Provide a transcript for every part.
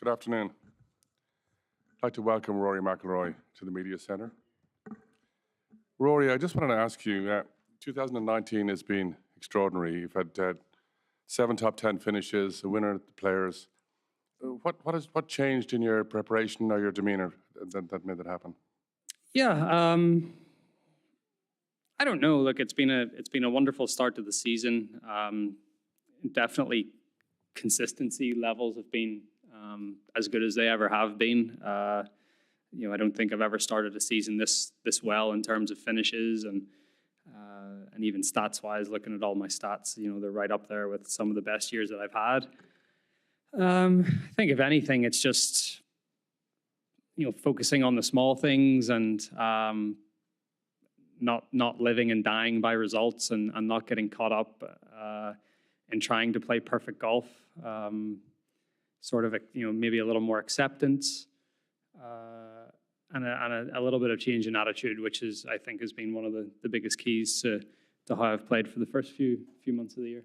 Good afternoon. I'd like to welcome Rory McIlroy to the Media Centre. Rory, I just wanted to ask you, 2019 has been extraordinary. You've had 7 top 10 finishes, a winner at the Players. What changed in your preparation or your demeanour that made that happen? Yeah, I don't know. Look, it's been a wonderful start to the season. Definitely, consistency levels have been as good as they ever have been. I don't think I've ever started a season this well in terms of finishes and even stats wise. Looking at all my stats, they're right up there with some of the best years that I've had. I think if anything, it's just focusing on the small things and not living and dying by results and not getting caught up in trying to play perfect golf. Sort of maybe a little more acceptance and a little bit of change in attitude, which I think has been one of the biggest keys to how I've played for the first few months of the year.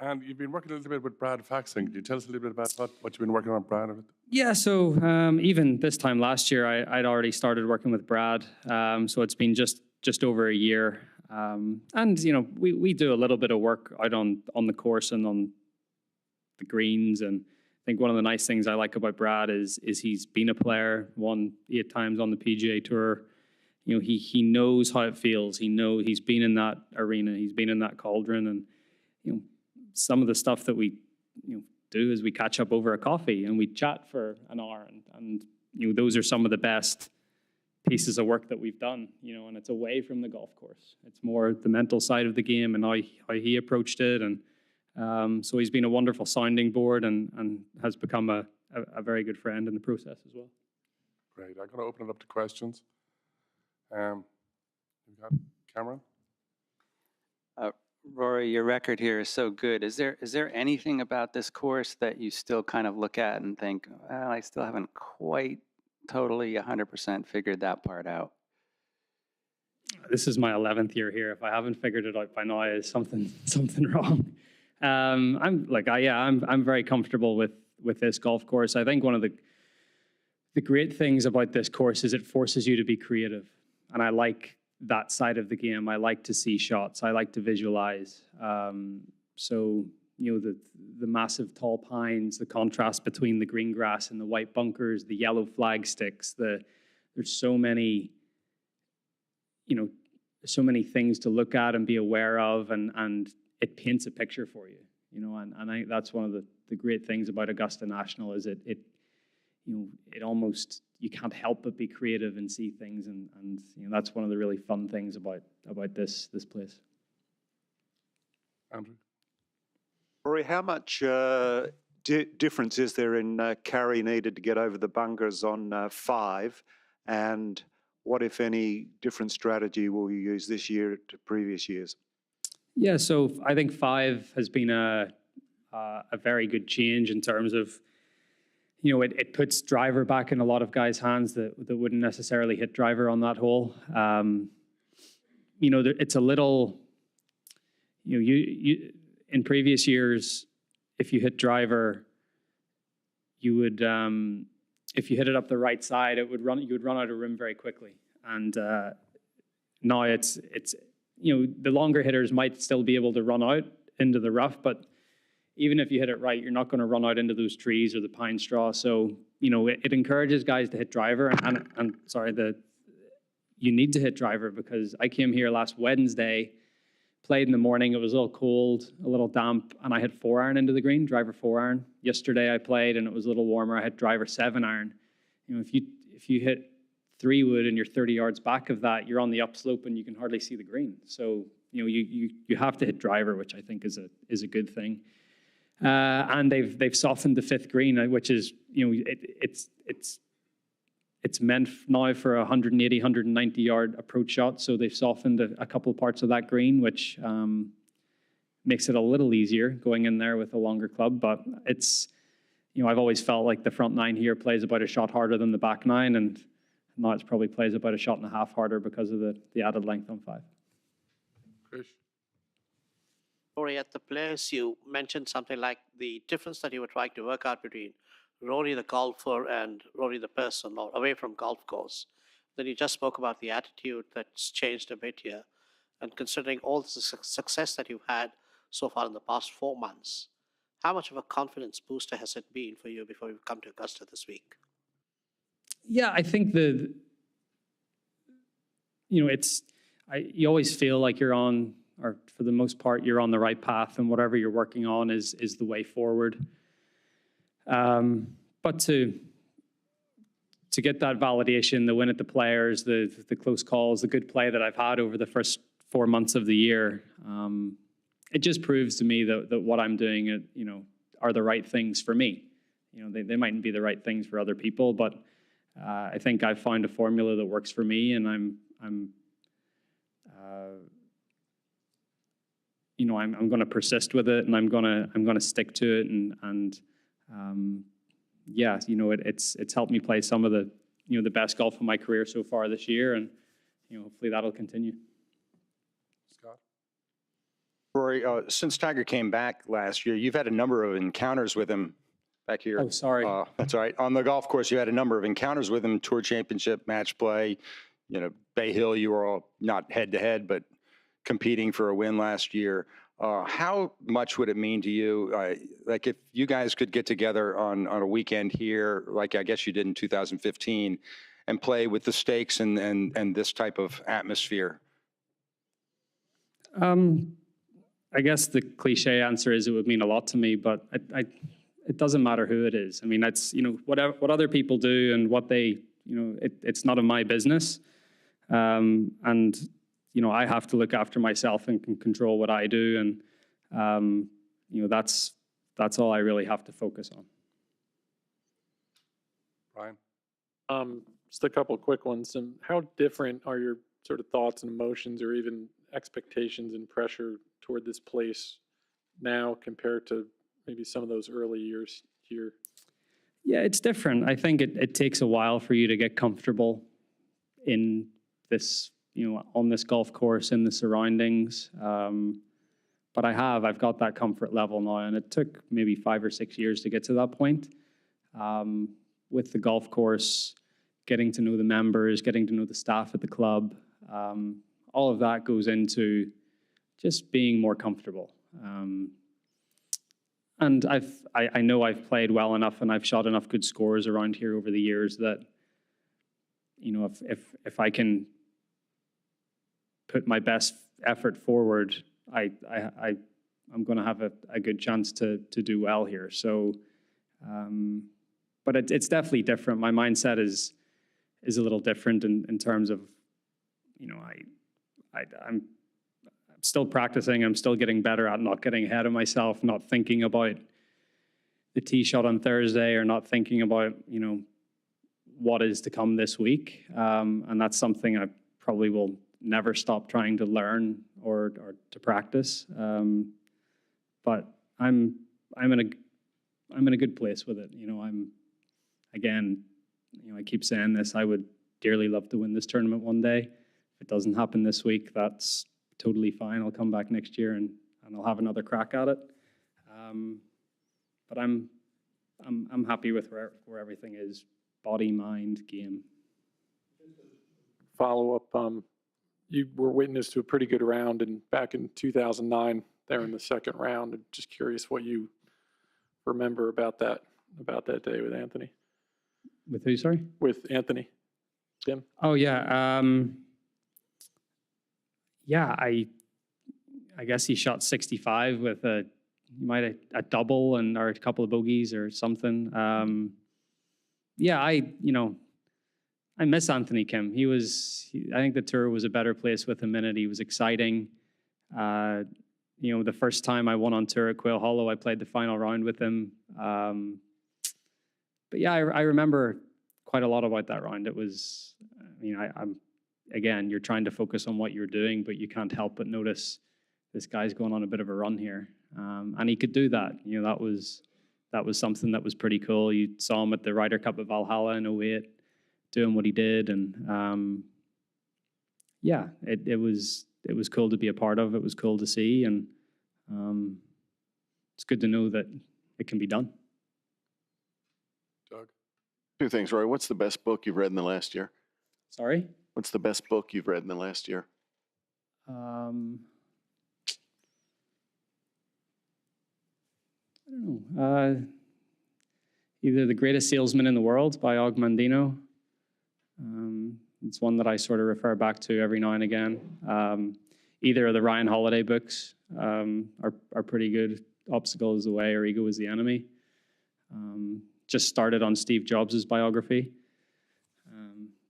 And you've been working a little bit with Brad Faxing. Can you tell us a little bit about what you've been working on, Brad? Yeah, so even this time last year, I'd already started working with Brad. So it's been just over a year. And, we do a little bit of work out on the course and on the greens. And I think one of the nice things I like about Brad is he's been a player, won 8 times on the PGA Tour. He knows how it feels. He's been in that arena. He's been in that cauldron. And, some of the stuff that we do is we catch up over a coffee and we chat for an hour. And those are some of the best pieces of work that we've done, and it's away from the golf course. It's more the mental side of the game and how he approached it. And so he's been a wonderful sounding board and has become a very good friend in the process as well. Great. I'm going to open it up to questions. We've got Cameron. Rory, your record here is so good. Is there anything about this course that you still kind of look at and think, well, I still haven't quite totally 100% figured that part out? This is my 11th year here. If I haven't figured it out by now, is something wrong. I'm very comfortable with this golf course. I think one of the great things about this course is it forces you to be creative, and I like that side of the game. I like to see shots. I like to visualize. So the massive tall pines, the contrast between the green grass and the white bunkers, the yellow flag sticks. There's so many things to look at and be aware of, and it paints a picture for you. And I think that's one of the great things about Augusta National is it almost, you can't help but be creative and see things, and that's one of the really fun things about this place. Andrew. Rory, how much difference is there in carry needed to get over the bunkers on 5, and what, if any, different strategy will you use this year to previous years? Yeah, so I think 5 has been a very good change in terms of it puts driver back in a lot of guys' hands that wouldn't necessarily hit driver on that hole. It's a little, you in previous years, if you hit driver, you would, if you hit it up the right side, you would run out of room very quickly. And now it's the longer hitters might still be able to run out into the rough, but even if you hit it right, you're not going to run out into those trees or the pine straw. So, it encourages guys to hit driver. And you need to hit driver, because I came here last Wednesday, played in the morning. It was a little cold, a little damp, and I hit 4-iron into the green, driver 4-iron. Yesterday I played and it was a little warmer. I hit driver 7-iron. If you hit 3-wood and you're 30 yards back of that, you're on the upslope and you can hardly see the green. So, you have to hit driver, which I think is a good thing. And they've softened the 5th green, which is, it's meant now for a 180, 190 yard approach shot. So they've softened a couple parts of that green, which makes it a little easier going in there with a longer club. But it's, I've always felt like the front 9 here plays about a shot harder than the back 9, and now it probably plays about a shot and a half harder because of the added length on 5. Chris. Rory, at the Players, you mentioned something like the difference that you were trying to work out between Rory the golfer and Rory the person, or away from golf course. Then you just spoke about the attitude that's changed a bit here. And considering all the success that you've had so far in the past 4 months, how much of a confidence booster has it been for you before you come to Augusta this week? Yeah, I think you always feel like you're on, or for the most part, you're on the right path, and whatever you're working on is the way forward. But to get that validation, the win at the Players, the close calls, the good play that I've had over the first 4 months of the year, it just proves to me that what I'm doing, are the right things for me. They mightn't be the right things for other people, but I think I've found a formula that works for me, and I'm going to persist with it, and I'm going to stick to it, and it's helped me play some of the the best golf of my career so far this year, and hopefully that'll continue. Scott? Rory, since Tiger came back last year, you've had a number of encounters with him back here. Oh, sorry. That's all right. On the golf course, you had a number of encounters with him, Tour Championship, match play. Bay Hill, you were all not head-to-head, but competing for a win last year. How much would it mean to you, like if you guys could get together on a weekend here, like I guess you did in 2015, and play with the stakes and this type of atmosphere? I guess the cliche answer is it would mean a lot to me, but it doesn't matter who it is. I mean, that's what other people do and what they it's none of my business, and I have to look after myself and can control what I do, and that's all I really have to focus on. Brian? Just a couple of quick ones. How different are your sort of thoughts and emotions, or even expectations and pressure toward this place now compared to maybe some of those early years here? Yeah, it's different. I think it takes a while for you to get comfortable in this, on this golf course, in the surroundings. But I've got that comfort level now, and it took maybe 5 or 6 years to get to that point. With the golf course, getting to know the members, getting to know the staff at the club, all of that goes into just being more comfortable. And I know I've played well enough, and I've shot enough good scores around here over the years that, if I can put my best effort forward, I'm going to have a good chance to do well here. So, but it's definitely different. My mindset is a little different in terms of, I'm still practicing. I'm still getting better at not getting ahead of myself, not thinking about the tee shot on Thursday, or not thinking about, what is to come this week. And that's something I probably will never stop trying to learn or to practice. But I'm in a good place with it. I keep saying this, I would dearly love to win this tournament one day. If it doesn't happen this week, that's totally fine. I'll come back next year and I'll have another crack at it. But I'm happy with where everything is, body, mind, game. Follow up, you were witness to a pretty good round back in 2009 there in the second round. I'm just curious what you remember about that day with Anthony. With who, sorry? With Anthony. Tim? Oh, yeah. I guess he shot 65 with a double or a couple of bogeys or something. I miss Anthony Kim. I think the tour was a better place with him in it. He was exciting. The first time I won on tour at Quail Hollow, I played the final round with him. But yeah, I remember quite a lot about that round. It was, again, you're trying to focus on what you're doing, but you can't help but notice this guy's going on a bit of a run here. And he could do that. That was something that was pretty cool. You saw him at the Ryder Cup at Valhalla in 2008, doing what he did. And it was cool to be a part of. It was cool to see. And it's good to know that it can be done. Doug? Two things, Rory. What's the best book you've read in the last year? Sorry? What's the best book you've read in the last year? I don't know. Either The Greatest Salesman in the World by Og Mandino. It's one that I sort of refer back to every now and again. Either of the Ryan Holiday books are pretty good. Obstacle is the Way or Ego is the Enemy. Just started on Steve Jobs' biography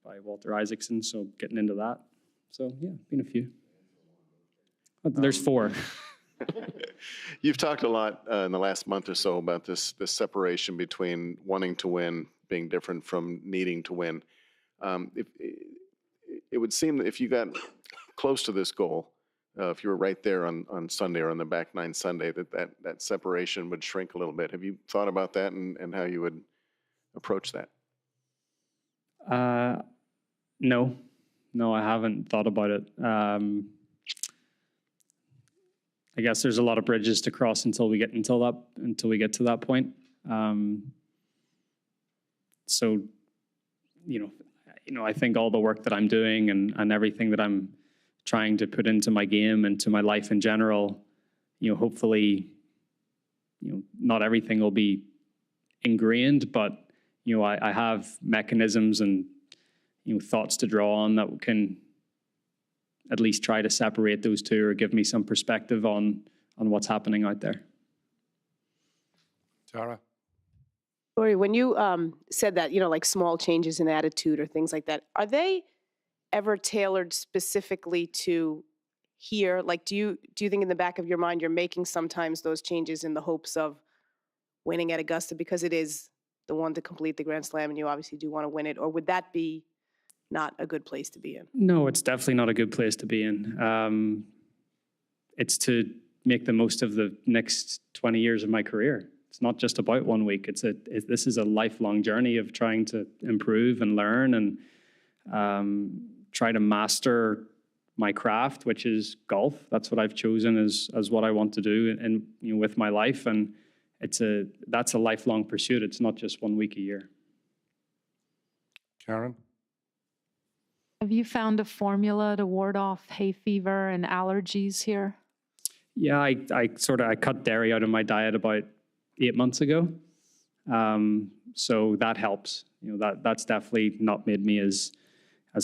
by Walter Isaacson, so getting into that. So yeah, been a few. There's 4. You've talked a lot in the last month or so about this separation between wanting to win being different from needing to win. It would seem that if you got close to this goal, if you were right there on Sunday or on the back nine Sunday, that separation would shrink a little bit. Have you thought about that and how you would approach that? No, I haven't thought about it. I guess there's a lot of bridges to cross until we get to that point. So, I think all the work that I'm doing and everything that I'm trying to put into my game and to my life in general, hopefully, not everything will be ingrained, but I have mechanisms and thoughts to draw on that can at least try to separate those two or give me some perspective on what's happening out there. Tara? Rory, when you said that, like small changes in attitude or things like that, are they ever tailored specifically to here? Like, do you think in the back of your mind you're making sometimes those changes in the hopes of winning at Augusta because it is the one to complete the Grand Slam and you obviously do want to win it? Or would that be not a good place to be in? No, it's definitely not a good place to be in. It's to make the most of the next 20 years of my career. It's not just about 1 week. This is a lifelong journey of trying to improve and learn and try to master my craft, which is golf. That's what I've chosen as what I want to do and with my life. And that's a lifelong pursuit. It's not just 1 week a year. Karen? Have you found a formula to ward off hay fever and allergies here? Yeah, I cut dairy out of my diet about 8 months ago. So that helps. That's definitely not made me as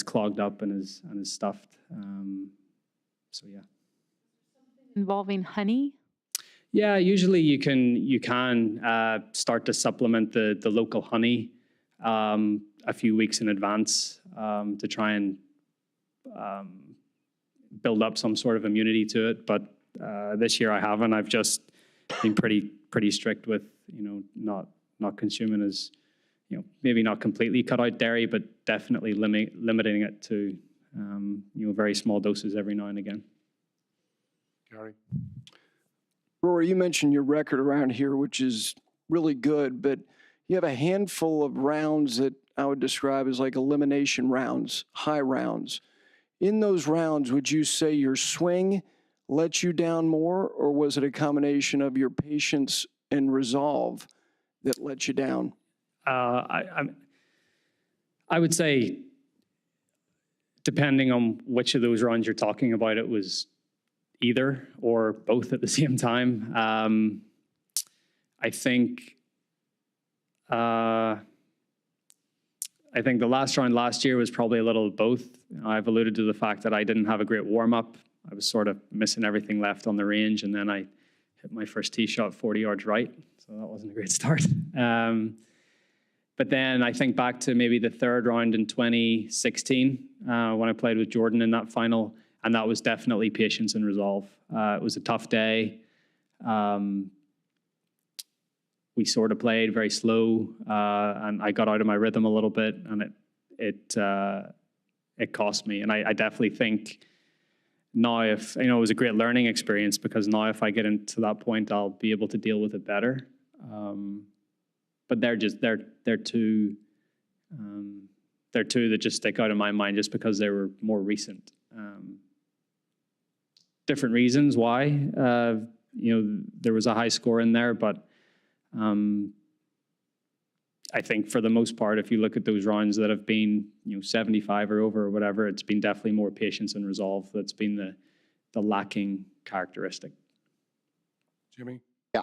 clogged up and as stuffed. So yeah. Involving honey? Yeah, usually you can start to supplement the local honey a few weeks in advance to try and build up some sort of immunity to it. But this year I haven't. I've just been pretty strict with not consuming as maybe not completely cut out dairy, but definitely limiting it to very small doses every now and again. Gary? Rory, you mentioned your record around here, which is really good, but you have a handful of rounds that I would describe as like elimination rounds, high rounds. In those rounds, would you say your swing let you down more, or was it a combination of your patience and resolve that let you down? I would say, depending on which of those rounds you're talking about, it was either or both at the same time. I think the last round last year was probably a little of both. I've alluded to the fact that I didn't have a great warm-up. I was sort of missing everything left on the range, and then I hit my first tee shot 40 yards right, so that wasn't a great start. But then I think back to maybe the third round in 2016 when I played with Jordan in that final, and that was definitely patience and resolve. It was a tough day. We sort of played very slow, and I got out of my rhythm a little bit, and it cost me. And I definitely think now, if it was a great learning experience, because now if I get into that point, I'll be able to deal with it better. But they're two that just stick out in my mind just because they were more recent. Different reasons why. There was a high score in there, but I think for the most part, if you look at those rounds that have been, 75 or over or whatever, it's been definitely more patience and resolve. That's been the lacking characteristic. Jimmy? Yeah.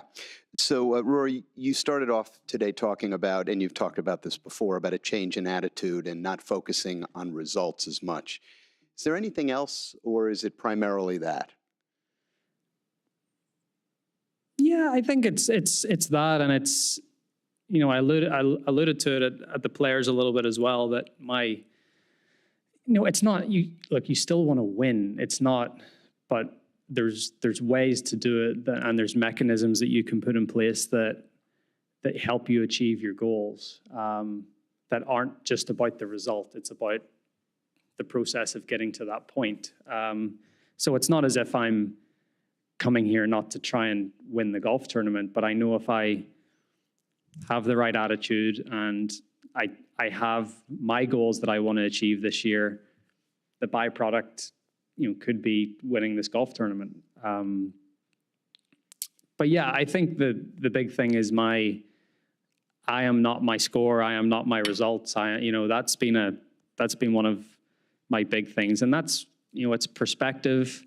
So, Rory, you started off today talking about, and you've talked about this before, about a change in attitude and not focusing on results as much. Is there anything else, or is it primarily that? Yeah, I think it's that, and it's, I alluded to it at the players a little bit as well, that it's not, you still want to win. It's not, but there's ways to do it, and there's mechanisms that you can put in place that help you achieve your goals, that aren't just about the result. It's about the process of getting to that point. So it's not as if I'm coming here not to try and win the golf tournament, but I know if I have the right attitude and I have my goals that I want to achieve this year, the byproduct, could be winning this golf tournament. But yeah, I think the big thing is I am not my score. I am not my results. That's been one of my big things, and that's, it's perspective,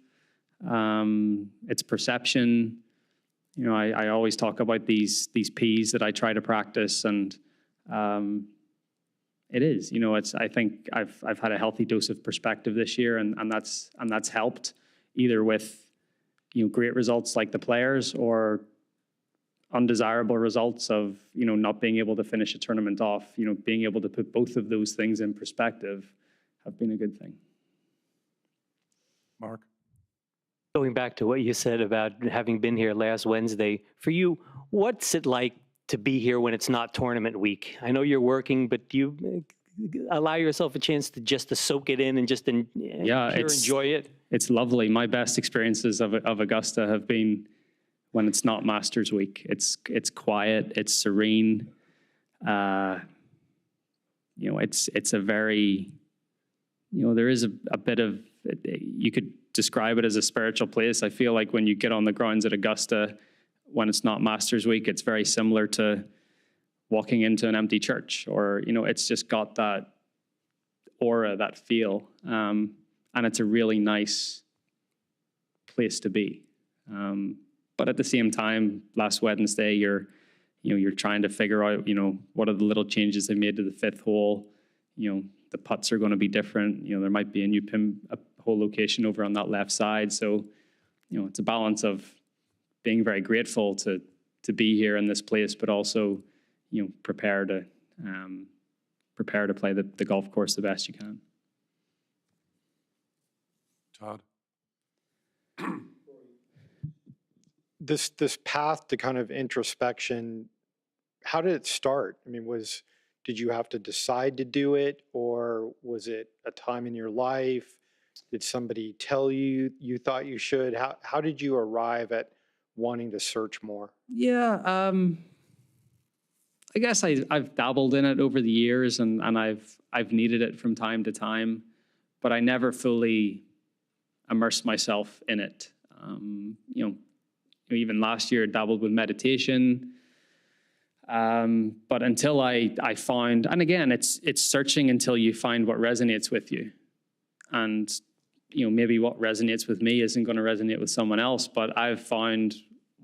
it's perception. I always talk about these P's that I try to practice, and it is, I think I've had a healthy dose of perspective this year, and that's helped either with, great results like the players, or undesirable results of, not being able to finish a tournament off. Being able to put both of those things in perspective have been a good thing. Mark? Going back to what you said about having been here last Wednesday, for you, what's it like to be here when it's not tournament week? I know you're working, but do you allow yourself a chance to soak it in and just enjoy it? It's lovely. My best experiences of Augusta have been when it's not Masters week. It's quiet, it's serene. It's a very, there is a bit of, you could describe it as a spiritual place. I feel like when you get on the grounds at Augusta, when it's not Masters week, it's very similar to walking into an empty church, or, it's just got that aura, that feel. And it's a really nice place to be. But at the same time, last Wednesday, you're trying to figure out, what are the little changes they made to the fifth hole. The putts are going to be different. There might be a new hole location over on that left side. So, it's a balance of being very grateful to be here in this place, but also, prepare to play the golf course the best you can. Todd? This path to kind of introspection, how did it start? I mean, did you have to decide to do it, or was it a time in your life? Did somebody tell you thought you should? How did you arrive at wanting to search more? Yeah, I guess I've dabbled in it over the years, and I've needed it from time to time, but I never fully immersed myself in it. Even last year, I dabbled with meditation. But until I found, and again, it's searching until you find what resonates with you. And, maybe what resonates with me isn't going to resonate with someone else, but I've found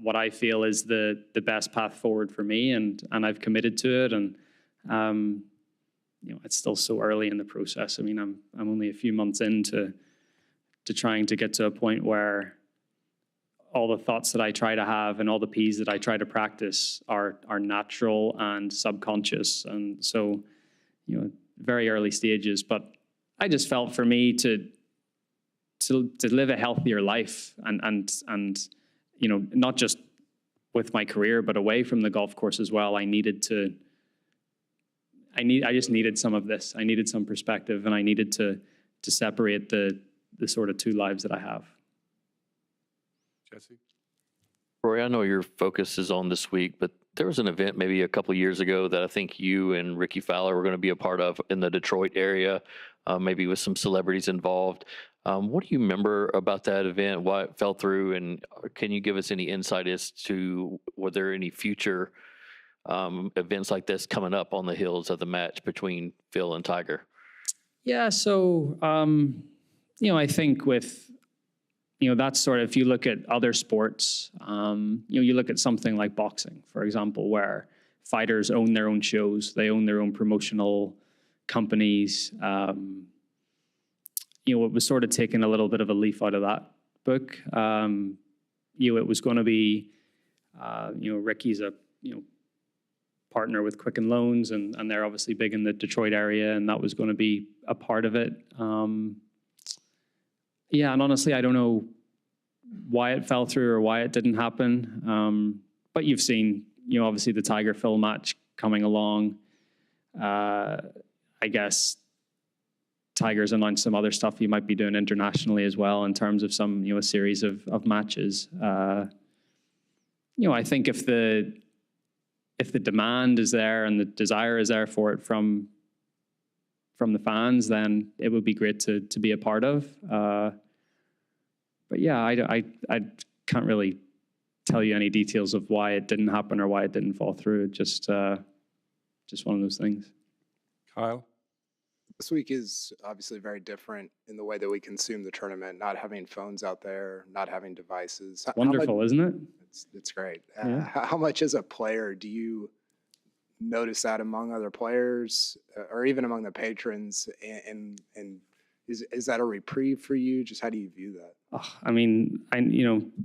what I feel is the best path forward for me, and I've committed to it. And, it's still so early in the process. I mean, I'm only a few months into trying to get to a point where all the thoughts that I try to have and all the P's that I try to practice are natural and subconscious. And so, very early stages, but I just felt for me to live a healthier life and not just with my career, but away from the golf course as well. I just needed some of this. I needed some perspective, and I needed to separate the sort of two lives that I have. Jesse? Rory, I know your focus is on this week, but there was an event maybe a couple of years ago that I think you and Ricky Fowler were going to be a part of in the Detroit area, maybe with some celebrities involved. What do you remember about that event, why it fell through, and can you give us any insight as to were there any future events like this coming up on the heels of the match between Phil and Tiger? Yeah, so, I think with, that's sort of, if you look at other sports, you look at something like boxing, for example, where fighters own their own shows, they own their own promotional companies. It was sort of taking a little bit of a leaf out of that book. It was going to be, Ricky's a, partner with Quicken Loans, and they're obviously big in the Detroit area, and that was going to be a part of it. Yeah, and honestly, I don't know why it fell through or why it didn't happen. But you've seen, obviously the Tiger Phil match coming along. I guess Tiger's announced some other stuff he might be doing internationally as well in terms of some, a series of matches. I think if the demand is there and the desire is there for it from the fans, then it would be great to be a part of. But yeah, I can't really tell you any details of why it didn't happen or why it didn't fall through. Just one of those things. Kyle? This week is obviously very different in the way that we consume the tournament, not having phones out there, not having devices. Wonderful, isn't it? It's great. Yeah. How much as a player do you notice that among other players or even among the patrons? And is that a reprieve for you? Just how do you view that? Oh, I mean,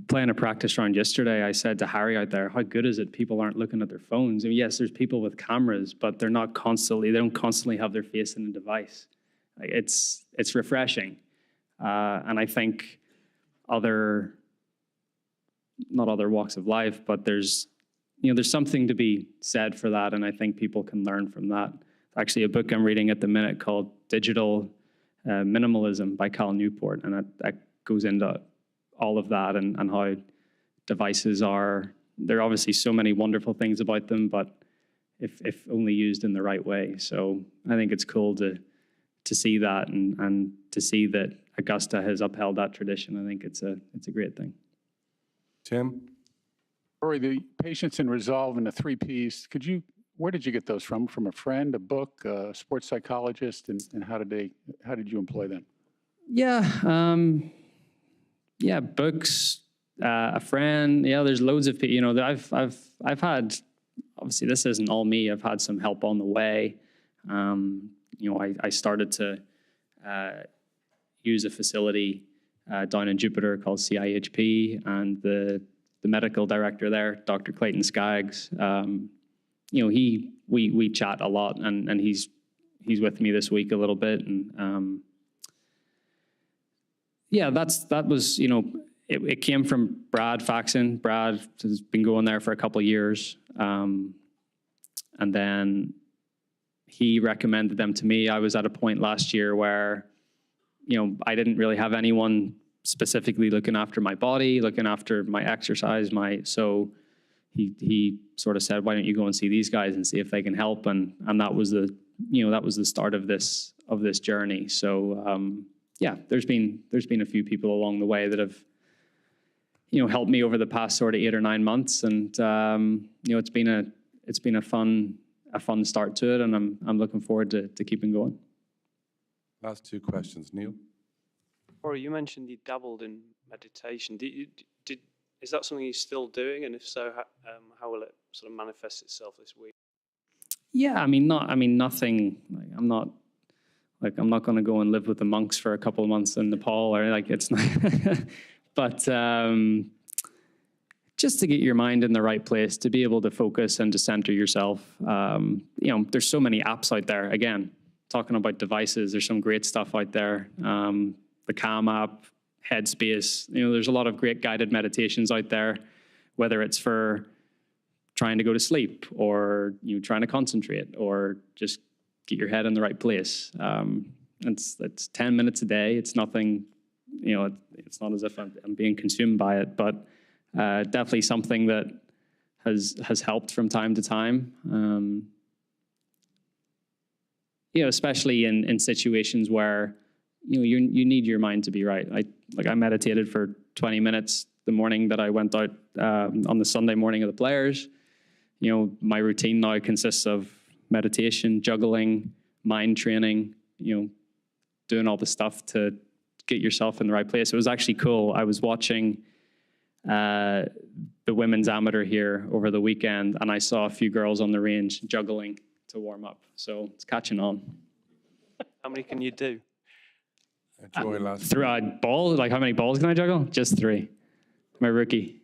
playing a practice round yesterday, I said to Harry out there, how good is it people aren't looking at their phones? I mean, yes, there's people with cameras, but they don't constantly have their face in a device. Like, it's refreshing. And I think not other walks of life, but there's something to be said for that. And I think people can learn from that. Actually, a book I'm reading at the minute called Digital Minimalism by Cal Newport. And that goes into all of that and how devices there are obviously so many wonderful things about them, but if only used in the right way. So I think it's cool to see that and to see that Augusta has upheld that tradition. I think it's a great thing. Tim? Rory, the patience and resolve and the 3 Ps, where did you get those from? From a friend, a book, a sports psychologist, and how did you employ them? Yeah, books, a friend. Yeah, there's loads of people. I've had, obviously this isn't all me. I've had some help on the way. I started to use a facility down in Jupiter called CIHP, and the medical director there, Dr. Clayton Skaggs. We chat a lot, and he's with me this week a little bit, and yeah, that was it came from Brad Faxon. Brad has been going there for a couple of years, and then he recommended them to me. I was at a point last year where I didn't really have anyone specifically looking after my body, looking after my exercise, so he sort of said, why don't you go and see these guys and see if they can help? And that was the start of this journey. So yeah, there's been a few people along the way that have helped me over the past sort of 8 or 9 months, and it's been a fun start to it, and I'm looking forward to keeping going. Last 2 questions, Neil. Rory, you mentioned you dabbled in meditation. Is that something you're still doing? And if so, how will it sort of manifest itself this week? Yeah, nothing. I'm not going to go and live with the monks for a couple of months in Nepal, or it's not. But just to get your mind in the right place, to be able to focus and to center yourself. There's so many apps out there. Again, talking about devices, there's some great stuff out there. The Calm app, Headspace. There's a lot of great guided meditations out there, whether it's for trying to go to sleep or trying to concentrate or just get your head in the right place. It's 10 minutes a day. It's nothing, it's not as if I'm being consumed by it, but definitely something that has helped from time to time. Especially in situations where you need your mind to be right. I meditated for 20 minutes the morning that I went out on the Sunday morning of the Players. My routine now consists of meditation, juggling, mind training, doing all the stuff to get yourself in the right place. It was actually cool. I was watching the women's amateur here over the weekend, and I saw a few girls on the range juggling to warm up. So it's catching on. How many can you do? Joy, last. Through balls, like how many balls can I juggle? Just 3. My rookie.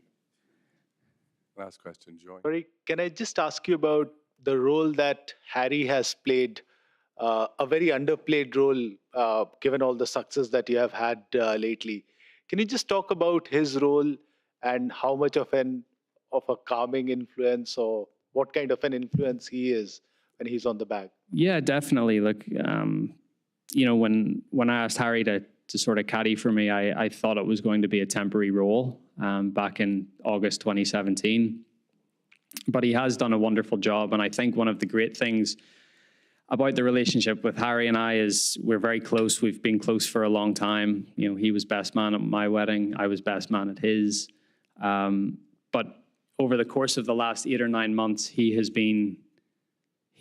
Last question, Joy. Rory, can I just ask you about the role that Harry has played, a very underplayed role, given all the success that you have had lately. Can you just talk about his role and how much of a calming influence, or what kind of an influence he is when he's on the bag? Yeah, definitely. Look, when I asked Harry to sort of caddy for me, I thought it was going to be a temporary role back in August 2017. But he has done a wonderful job. And I think one of the great things about the relationship with Harry and I is we're very close. We've been close for a long time. He was best man at my wedding. I was best man at his. But over the course of the last 8 or 9 months, he has been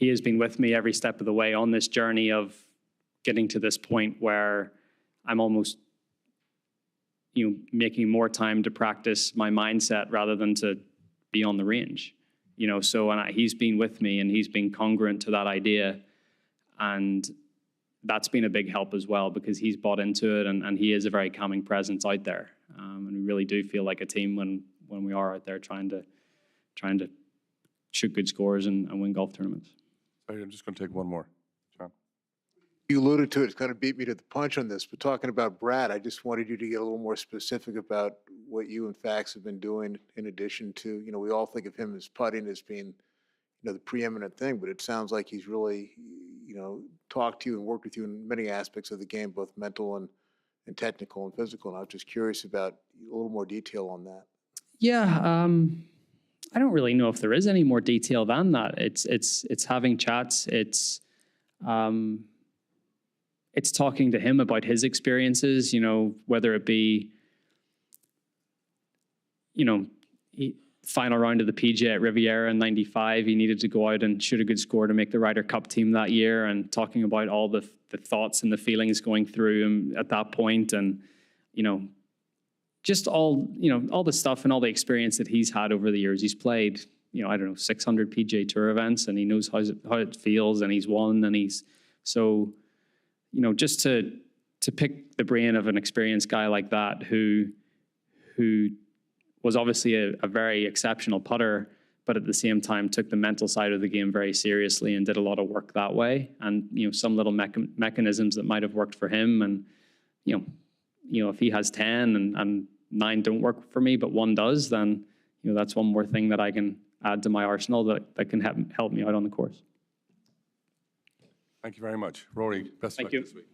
with me every step of the way on this journey of getting to this point where I'm almost, making more time to practice my mindset rather than to be on the range. He's been with me and he's been congruent to that idea. And that's been a big help as well because he's bought into it and he is a very calming presence out there. And we really do feel like a team when we are out there trying to shoot good scores and win golf tournaments. I'm just going to take one more. John. You alluded to it, it's kind of beat me to the punch on this, but talking about Brad, I just wanted you to get a little more specific about what you and Fax have been doing in addition to, we all think of him as putting as being, the preeminent thing, but it sounds like he's really, talked to you and worked with you in many aspects of the game, both mental and technical and physical. And I was just curious about a little more detail on that. Yeah, I don't really know if there is any more detail than that. It's having chats. It's talking to him about his experiences. Whether it be, final round of the PGA at Riviera in '95, he needed to go out and shoot a good score to make the Ryder Cup team that year, and talking about all the thoughts and the feelings going through him at that point, and just all the stuff and all the experience that he's had over the years. He's played 600 PGA Tour events, and he knows how it feels, and he's won, and he's so just to pick the brain of an experienced guy like that who was obviously a very exceptional putter, but at the same time took the mental side of the game very seriously and did a lot of work that way. And some little mechanisms that might have worked for him, and if he has 10 and 9 don't work for me, but 1 does, then that's one more thing that I can add to my arsenal that can help me out on the course. Thank you very much. Rory, best of luck this week.